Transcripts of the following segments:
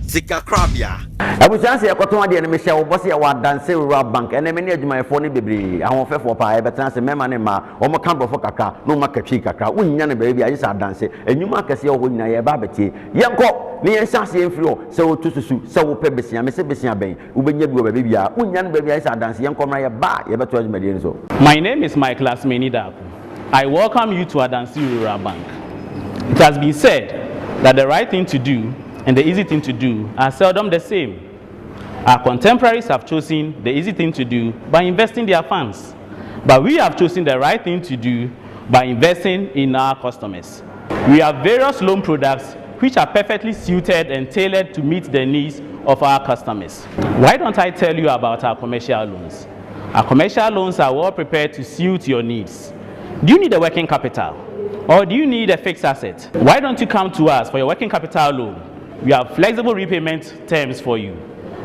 Sika Crabia. I was just a cotton idea and Michelle was here one dance rural bank and then many of my phone baby. I won't fair for pie, but trans a memma or my camp for caca, no maca chica, win baby, I just dance and you mark as your win a babity. Young cock, near Sassy and Flo, so to suit, so Pebbles, and Miss Bessia Bay, who when you baby, when young baby I dance, young come right back, you better million so. My name is Michael Asmenida. I welcome you to Adansi Rural Bank. It has been said that the right thing to do and the easy thing to do are seldom the same. Our contemporaries have chosen the easy thing to do by investing their funds, but we have chosen the right thing to do by investing in our customers. We have various loan products which are perfectly suited and tailored to meet the needs of our customers. Why don't I tell you about our commercial loans? Our commercial loans are well prepared to suit your needs. Do you need a working capital? Or do you need a fixed asset? Why don't you come to us for your working capital loan? We have flexible repayment terms for you.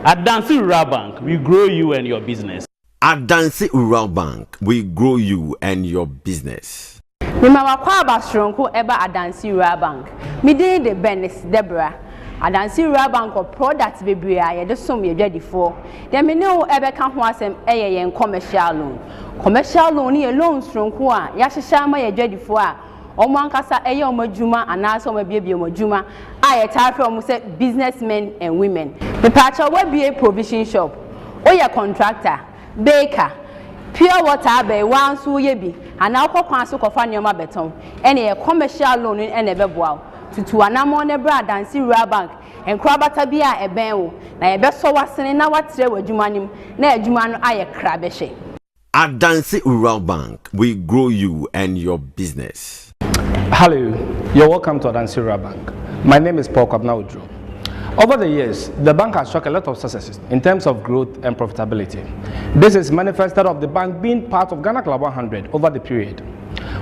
At Adansi Rural Bank, we grow you and your business. At Adansi Rural Bank, we grow you and your business. Mama Kwaba Stronko eba Adansi Rural Bank. Me dey the Benis Deborah. Adansi Rural Bank or products bebree a yede som ye ready for. Dem me no ebe ka ho asem eye yen commercial loan. Commercial loan ye loan stronko a ya hyehyɛ ma ye ready for a omo ankasa eye omo adwuma anaso omo biebie omo adwuma a ye tafe omo say businessmen and women. The patcha we be a provision shop. Oya contractor, baker, pure water be wan so ye bi ana akokwan so kofa nyoma beton. Ene ye commercial loan ene beboa. Tutu anamo ne bra Adansi Rural Bank enkrabata bia eben wo na ye beso wasene na watre wadwuma nim na adwuma no aye kra be hye. Adansi Rural Bank, we grow you and your business. Hello, you're welcome to Adansi Rural Bank. My name is Paul Kwabna. Over the years, the bank has struck a lot of successes in terms of growth and profitability. This is manifested of the bank being part of Ghana Club 100 over the period.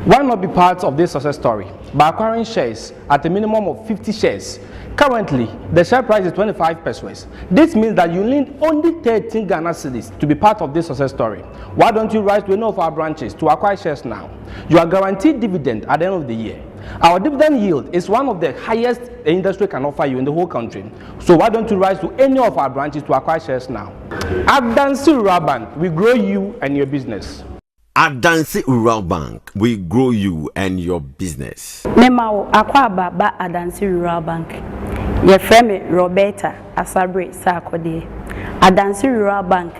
Why not be part of this success story by acquiring shares at a minimum of 50 shares? Currently, the share price is 25 pesos. This means that you need only 13 Ghana cedis to be part of this success story. Why don't you rise to any of our branches to acquire shares now? You are guaranteed dividend at the end of the year. Our dividend yield is one of the highest the industry can offer you in the whole country. So why don't you rise to any of our branches to acquire shares now? At Adansi Rural Bank, we grow you and your business. At Adansi Rural Bank, we grow you and your business. Mema akwaba ba Adansi Rural Bank. Ye frame Roberta Asabre Sakode. Adansi Rural Bank.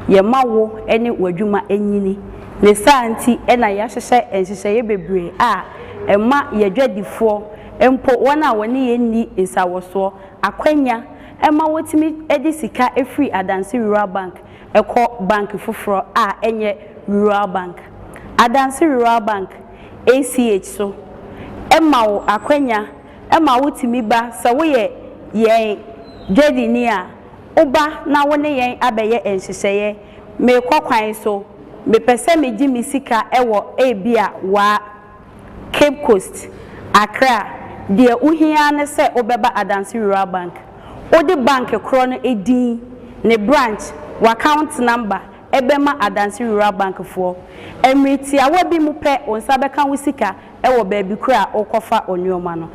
Ye mawo ene wadwuma enyini. Ne santi ena yahyehyɛ enhyehyɛ ye bebre a ema ye dwadifo empo wana woni ye ni nsawoso akwanya ema wotimi edi sika efri Adansi Rural Bank ekɔ bank foforo a enye Rural Bank. Adansi Rural Bank ACH so ema wo akwanya ema wotimi ba sa wo ye dwadi ni a oba na wo ne yen abeye enhyehyɛ me kwakwan so me pese me gi me sika ewo ebia wa Cape Coast Accra de uhia ne se obeba Adansi Rural Bank odi bank kro no edin ne branch wa account number ebema Adansi Rural Bank for emriti awabi mu pe onsa beka wo sika ewo baabi kra okofa onyoma no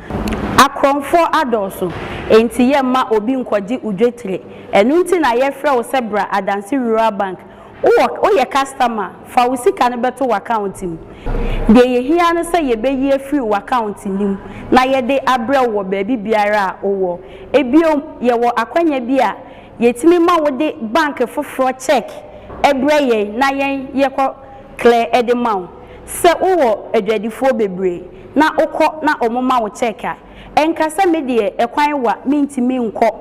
akronfo adolso enti ye ma obi nkwaji udwetire enu nti na ye frɛ wo sebra Adansi Rural Bank o ye customer fa wo sika ne beto wo account nim de ye hia ne se ye beyi afri wo account nim na ye de abrɛ wo baabi biara a owo ebiom ye wo akwanya bi a yetimi ma wo de bank foforo check ebrɛ ye na ye kɔ clear edemaw se wo adwadifo bebre na okɔ na omoma wo check a enkasa me de ekwan wa mintimi nkɔ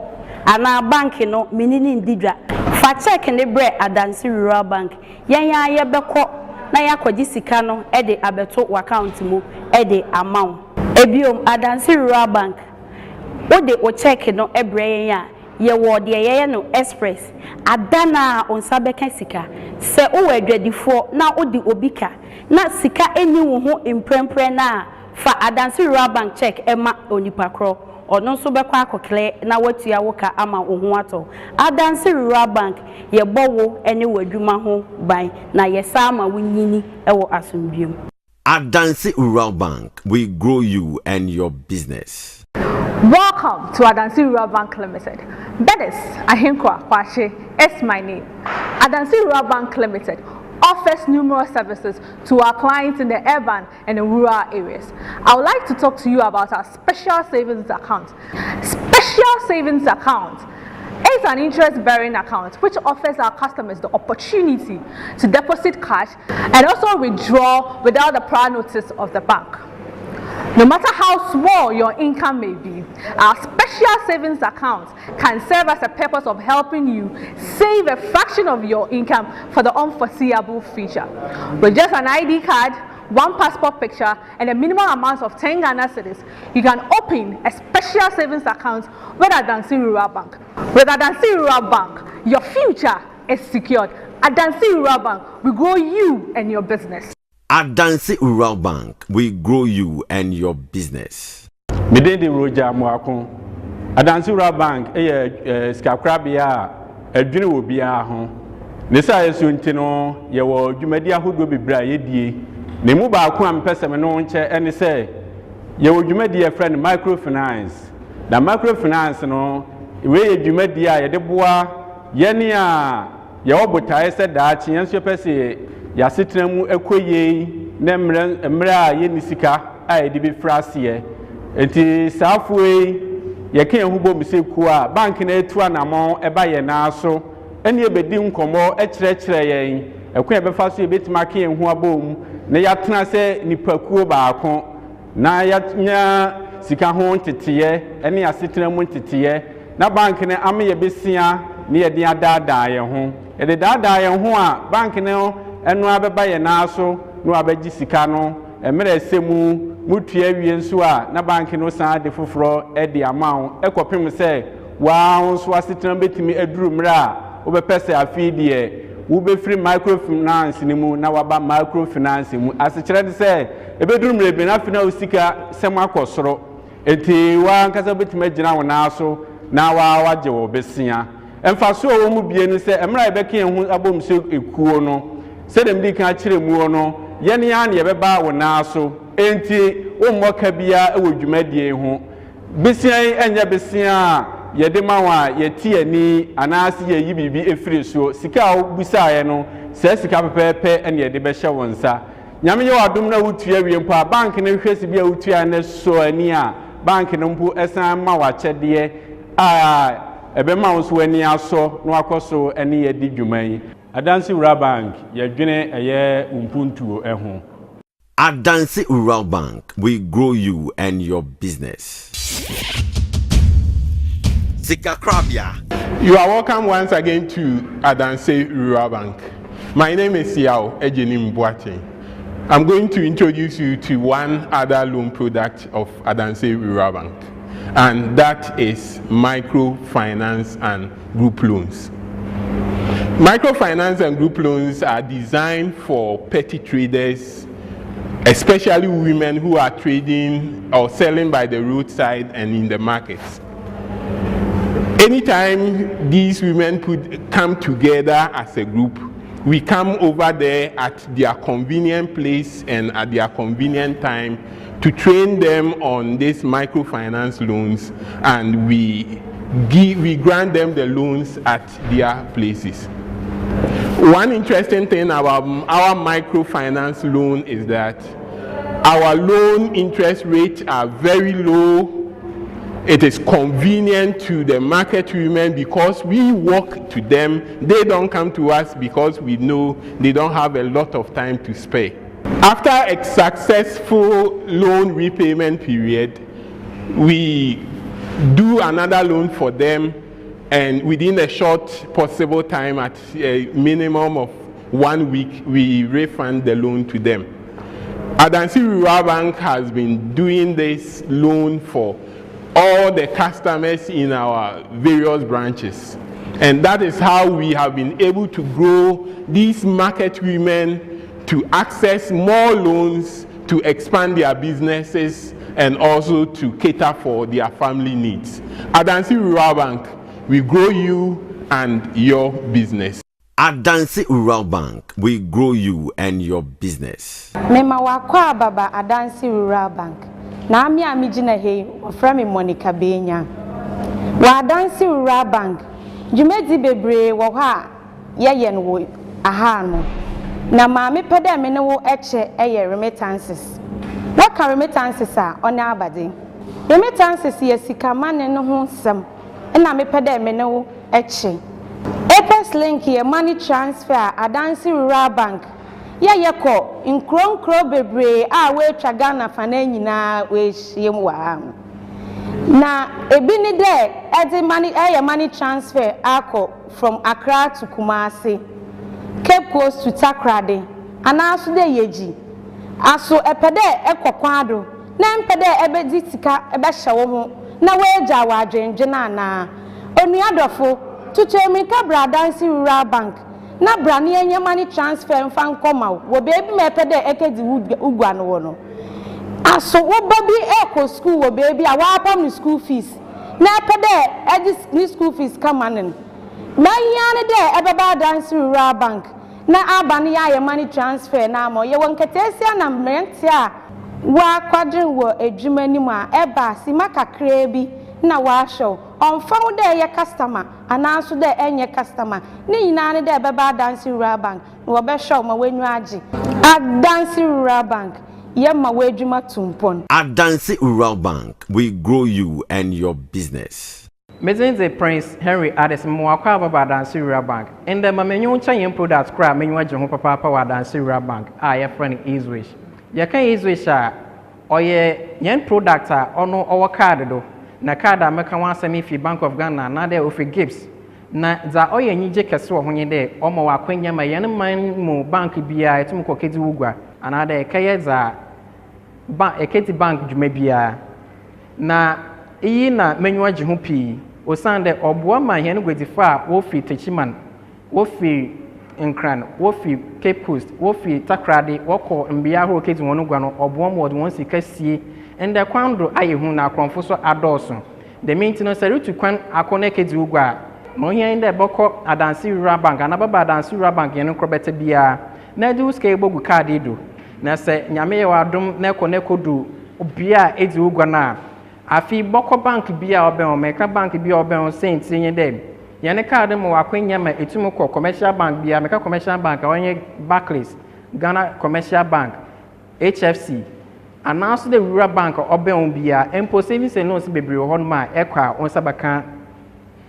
ana bank no menini ndidwa fa check ne bre Adansi Rural Bank yen ya ye beko na ya kwaji sika no e de abeto account mu e de amount ebiom Adansi Rural Bank o de o check no e bre yen ya ye wo de ye no express adana onsa beka sika se o wadwadifo na o de obika na sika eni wo ho imprempre na fa Adansi Rural Bank check ema onipa kro ono so bekwa akokle na watua woka ama ohu ato Adansi Rural Bank ye bowo ene wadwuma ho ban na ye sama wunyini ewo asombium. Adansi Rural Bank, we grow you and your business. Welcome to Adansi Rural Bank Limited. Bedes Ahinkwa Kwashe is my name. Adansi Rural Bank Limited offers numerous services to our clients in the urban and the rural areas. I would like to talk to you about our special savings account. Special savings account is an interest-bearing account which offers our customers the opportunity to deposit cash and also withdraw without the prior notice of the bank. No matter how small your income may be, our special savings account can serve as a purpose of helping you save a fraction of your income for the unforeseeable future. With just an ID card, one passport picture, and a minimum amount of 10 Ghana cedis, you can open a special savings account with Adansi Rural Bank. With Adansi Rural Bank, your future is secured. Adansi Rural Bank will grow you and your business. Adansi Rural Bank, we grow you and your business. Midende Roja Mwakon. Adansi Rural Bank, skakrabia, adwene wo bia ho. Nesa yesu ntino, ye wo dwumadi ahodo bebra yedie. Ne mu ba ko ampese me no nche ene se ye wo dwumadi ye friend microfinance. Da microfinance no, we ye dwumadi a ye de boa ye ne a ye obotae se da chi yenso pese ya sitremu ekoye na mre a ye nisika a ye de bi frase enti safwe ye kan hubo miseku a bank na etu anamo eba ye na aso ene e bedi nkomo e kire yen ekwan e befa so e betima kan hu abom na ya tena se nipakuo baako na ya nya sika ho ntetiye ene ya sitremu ntetiye na bank na ame ye besia ne ye de adaadaa ye ho e de daadaa ye ho a bank na enu abeba ye na aso no abaji sika no emere esemu mutua wie nso a na bank no san de foforo e de amawo e kopem se wa nso asetena betimi aduru mra a obepese afi de wo be free microfinance ni mu na waba microfinance mu asekere de se ebeduru mra be na fina usika sem akosoro enti wa nkasa betimi agina wo na aso na wa waje wo besia emfaso wo mu bie ni se emra e beke hu abom se ekuo no se dem di kan kire mu no yene ya na ye beba wo na aso enti wo mmoka bia e wo dwumadie ho besia enya besia ye de mawa ye tie ani anase ye yi bibi efiri so sika wo busa ye no se sika pepepe ene ye de be hye wonsa nyame ye wadom na wutua wie mpa bank ne hwesi bia wutua na so ani a bank no mpo esan ma wa kyede a ebe ma wo so ani aso no akoso ene ye di dwuman Adansi Rural Bank ye dwene eye umpuntuo eho. Adansi Rural Bank, we grow you and your business. Sikakrabia. You are welcome once again to Adansi Rural Bank. My name is Yao Ejenim Boateng. I'm going to introduce you to one other loan product of Adansi Rural Bank, and that is microfinance and group loans. Microfinance and group loans are designed for petty traders, especially women who are trading or selling by the roadside and in the markets. Anytime these women come together as a group, we come over there at their convenient place and at their convenient time to train them on these microfinance loans, and we grant them the loans at their places. One interesting thing about our microfinance loan is that our loan interest rates are very low. It is convenient to the market women because we work to them. They don't come to us because we know they don't have a lot of time to spare. After a successful loan repayment period, we do another loan for them, and within a short possible time, at a minimum of 1 week, we refund the loan to them. Adansi Rural Bank has been doing this loan for all the customers in our various branches, and that is how we have been able to grow these market women to access more loans to expand their businesses and also to cater for their family needs. Adansi Rural Bank, we grow you and your business. Adansi Rural Bank, we grow you and your business. Mema wakwa baba Adansi Rural Bank. na ami a megyina he ofra me Monica Benya wa Adansi Rural Bank dwumadi bebre wo ha ye no wo aha no na ma me pede me ne wo eche remittances what can remittances are on abade remittances ye sika mane no ho nsem na me pede me ne wo eche Apes link ye money transfer Adansi Rural Bank ye ko nkro bebre a we twa Ghana fa na nyina we hiem wa na ebi ni de edi money transfer akọ from Accra to Kumasi Cape Coast to Takrade anaso de yeji aso epede ekokwan na mpede ebedi sika ebe hye wo ho na weja wa adwenje na onuadofo tuchemika Adansi Rural Bank na brani enye money transfer mfa nkoma wo bebi mepede ekedi ugwa no wo no aso wo baby eko school wo bebi a wa pam ni school fees na pede edi school fees kamanen na yane de ebeba Adansi Rural Bank na abani ya money transfer na mo ye wonketesia na mrente a wa kwadwen wo adwumani mu a eba sima kakra bi na wa show onfam de ye customer anaso de enye customer ni nyina ne de ebeba Adansi Rural Bank no wo be show ma wenyu agi Adansi Rural Bank ye ma wadwuma tumpon Adansi Rural Bank, we grow you and your business. Mezenze Prince Henry Addison Mwakwa Baba Adansi Rural Bank. And the Mamenyon Chayin products crab menu John Papa Adansi Rural Bank. Your friend Eastwish. You can Eastwish or yen product ono our card do. Na card America one semi fi Bank of Ghana na de ofi gifts. Na za oye nyije keso ho nyede omo wa kwanya ma yen man mu bank bia etum ko kedi ugwa. Anada ekeye za eketi bank dwuma bia. Na iyi na menu agye ho pii. Osande oboa ma hene gwedifa wo fi Techiman wo fi Nkran wo fi Cape Coast wo fi Takrade wo ko mbia ho kezi wono gwa no oboa mo de won sika sie ende kwandro ayehu na akromfo so adoso the maintenance serutu kwan akone kezi ugwa mo hia ende boko Adansi Rural Bank na baba Adansi Rural Bank yene krobete bia na du ska ebogu card edo na se nyame ye wadom na ekodu obia edi ugwa na afi boko bank bia oben Omeka bank bia oben Saint nye dem yene card mo akwanya ma etumu ko commercial bank bia Meka commercial bank onye Barclays Ghana commercial bank HFC announce the Rural Bank oben bia empo savings and loans bebre ho ma ekwa onsabaka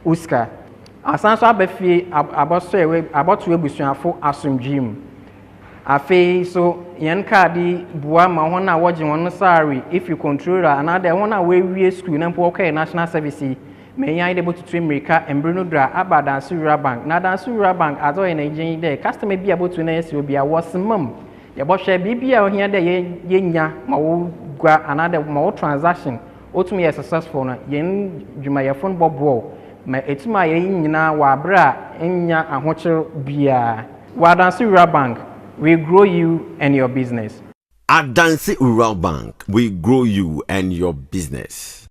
uska asanso abafie aboso ewe aboto ebusuafo asomdwim afi so yen card bua ma ho na woje won salary if you controller another one na we wie school na mpo okay national service me yan de botu America embrino dra Adansi Rural Bank na Adansi Rural Bank azo ye Nigeria de customer bia botu na esi obi a wosemam ye bo hwe bibia ohia de ye nya ma wo gwa another ma wo transaction otum ye successful na yen dwuma ye phone bobo ma etuma ye nyina wa bra enya ahocher bia wa Adansi Rural Bank. We grow you and your business. Adansi Rural Bank, we grow you and your business.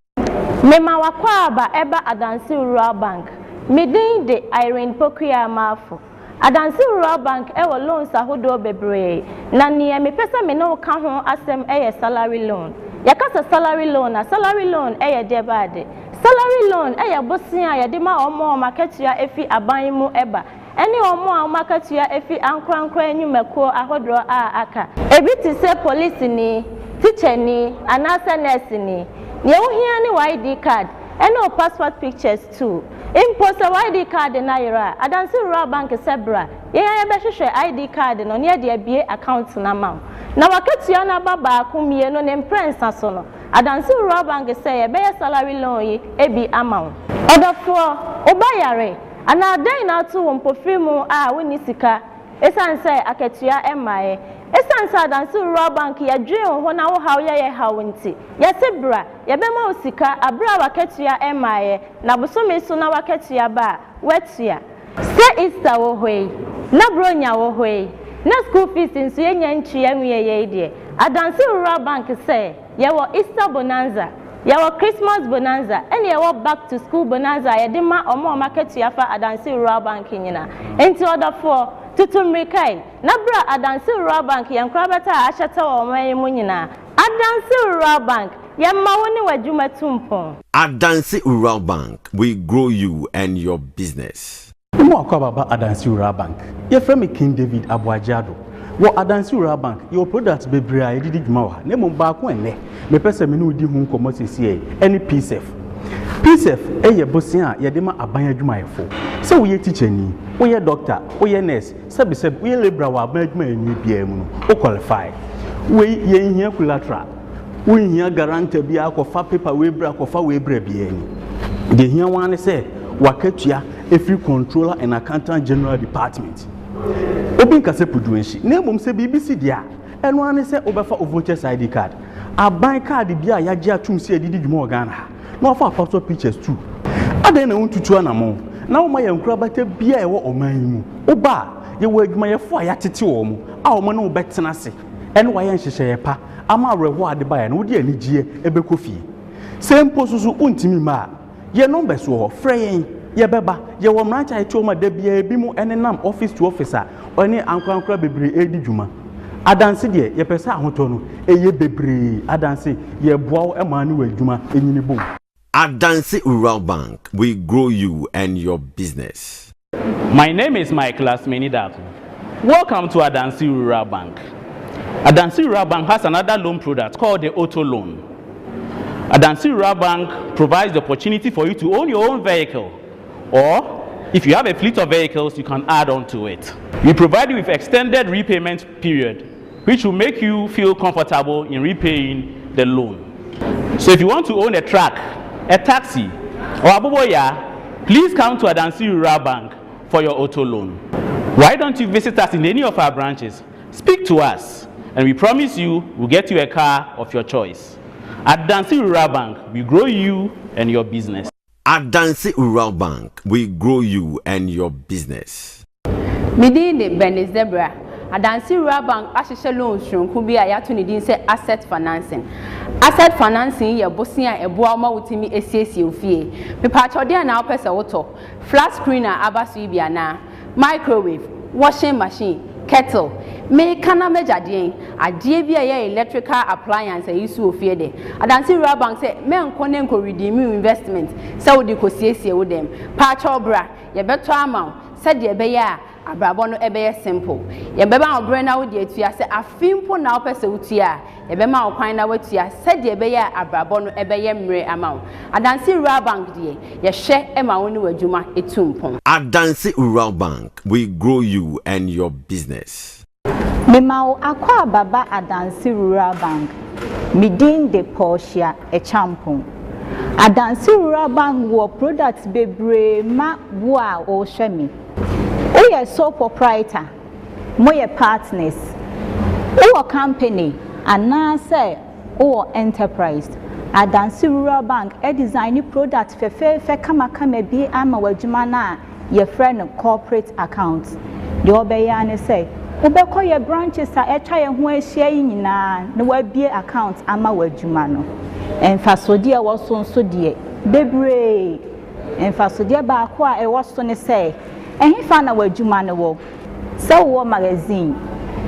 Mema wakwaba eba Adansi Rural Bank. Midin de Irene Pokuya Mafo. Adansi Rural Bank ewo loans ahodo bebre. Na niye me pesa me no ka ho asem eye salary loan. Yakasa salary loan na salary loan eye debade. Salary loan eye bosia ye de ma omo market ya efi aban mu eba. Any omo a market ya efi ankrankra enyumako ahodro a aka ebi ti se police ni teacher ni anasa nurse ni ye wo hia ni ID card any passport pictures too impose ID card na yira Adansi Rural Bank sebra ye ya be hwehwe ID card no ne de abie account na ma na wakati ya na baba akumie no ne prensa so no Adansi Rural Bank say ye be salary loan yi ebi amount odofo obayare ana den na to wonpofimu a woni sika esanse akatua emae esanse Adansi Rural Bank ya dwen ho na wo hawo ye hawo nti ya sebra ya bema osika abra wakatua emae na bosome so na wakatua ba watua se Easter wo hoi na bronya wo hoi na school fees nso ye nya ntwia nwie ye die Adansi Rural Bank say ye wo Easter bonanza yawo Christmas bonanza ene yawo back to school bonanza yede ma omo market yafa Adansi Rural Bank nyina enti odafo tutumrikai na bra Adansi Rural Bank yankra beta a hyeta wo man mu nyina Adansi Rural Bank yɛmma wo ne w'adwuma tumpɔn. Adansi Rural Bank, we grow you and your business. Mo akwa Adansi Rural Bank. Ye friend me King David Abuajado. Wo Adansi Rural Bank, your products bebre a yedi dwuma wa. Ne mo ba ko enne. Me pese me no di hu nkomo sesi any PSF. PSF eye bosia a yede ma aban adwuma yefo. Se wo ye teacher ni, wo ye doctor, wo ye nurse, sabi wo ye labourer wa aban adwuma eni bia mu no, wo qualify. We ye hia collateral. We hia guarantee bia akofa paper we bra akofa we bra bia ni. De hia wan say wakatua every controller and accountant general department. Obi nkase puduenshi na emom se BBC dia eno ane se obefa voters ID card aban card bia ya gye atum se adidi dwuma Ghana na ofa passport pictures too adan na wontutu anamo na wo ma ya nkura bata bia ewo oman mu oba ye wo adwuma ye fo ya tete wo mu a wo no betena se eno wa ye nhyehyeye pa ama reho ade ba ya na wodi anigye ebekofie sempo susu untimi ma ye numbers wo frɛ ye beba ye wo mrancha etoma da bia bi mu enenam office to officer oni ankrankra bebre edi dwuma adanse de ye pese ahoto no eye bebre adanse ye boawo emane wa dwuma enyini bom. Adansi Rural Bank, we grow you and your business. My name is Michael Asmenidaku. Welcome to Adansi Rural Bank. Adansi Rural Bank has another loan product called the auto loan. Adansi Rural Bank provides the opportunity for you to own your own vehicle, or if you have a fleet of vehicles, you can add on to it. We provide you with extended repayment period, which will make you feel comfortable in repaying the loan. So if you want to own a truck, a taxi, or a boboya, please come to Adansi Rural Bank for your auto loan. Why don't you visit us in any of our branches? Speak to us, and we promise you we'll get you a car of your choice. At Adansi Rural Bank, we grow you and your business. Adansi Rural Bank, we grow you and your business. Midin de Benis Debra, Adansi Rural Bank ahyehyɛ loans shronku bi a yato ne din sɛ asset financing. Asset financing yɛ bosia eboa ma wotimi esiesie ofie. Mepacho de na opese woto. Flat screener abaso bi ana, microwave, washing machine, kettle. Me kana mejadien adie bi a electrical appliance yisu ofie de. Adansi Rural Bank say me nko ne nko redeem investment say wo de ko siesie wo dem. Pacho bra ye beto amount said ye be ya abrabo no ebe simple. Ye be ba obre na wo de atua say afimpo na opese utia. Ye be ma okwan na watua said ye be ya abrabo no ebe ye mre amount. Adansi Rural Bank de ye hye e ma wo ni wadwuma etumpon. Adansi Rural Bank, we grow you and your business. Memao akwa baba Adansi Rural Bank. Midin de Portia e champon. Adansi Rural Bank wo products bebre ma boa o hwemi. Oye sole proprietor, moye partners. O company and say o enterprise. Adansi Rural Bank e design product fe kama bi ama wadwuma na ye friend corporate accounts. The obeya ne say Ubeko ye branches a etwa ye ho ahia yi nyina na wabie account ama wadwuma no. Enfasode a woso nso de bebre. Enfasode ba ko a woso ne say ehifa na wadwuma ne wo. Se wo magazine,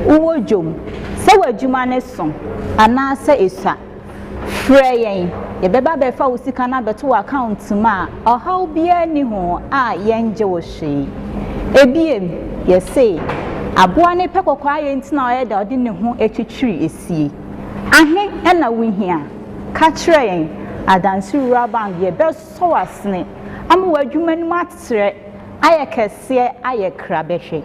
wo dwom, se wadwuma ne so, ana se esa. Frɛ yen ye beba be fa usika na beto account ma ohaw bia ni ho a yenje wo hwe. Ebiem ye say aboa ne pekokwa ye ntina oye da odi ne ho etwitwiri esie ahe ena wihia ka kire yen Adansi Rural Bank ye be so asne ama wadwuma ni matere aye kese aye krabehwe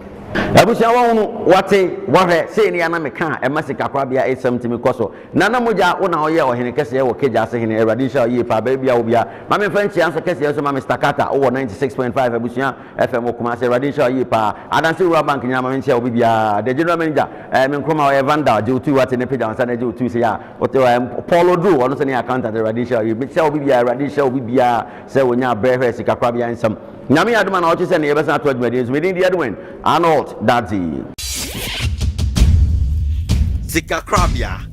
Abusia wonu wate wahwe sei ne yana meka e masika kwa bia esamtimi koso nana moja wona oye ohene kese wo keja ase hene Radisha ye pa ba bia wo bia ma me fanchi anso kese so ma Mr. Carter wo 96.5 Abusia FM kuma se Radisha ye pa Adansi Rural Bank nya ma menchi wo bia the general manager me nkroma o Evander je otu wate ne peja ansa na je otu se ya wote Paulo Drew ono se ne accountant Radisha ye me se wo bia Radisha wo bia se wonya brehwe sika kwa bia nsam Nami aduma na ochi se ne yebesa to aduma dey so within the Edwin Arnold Daddy Sika Krabia.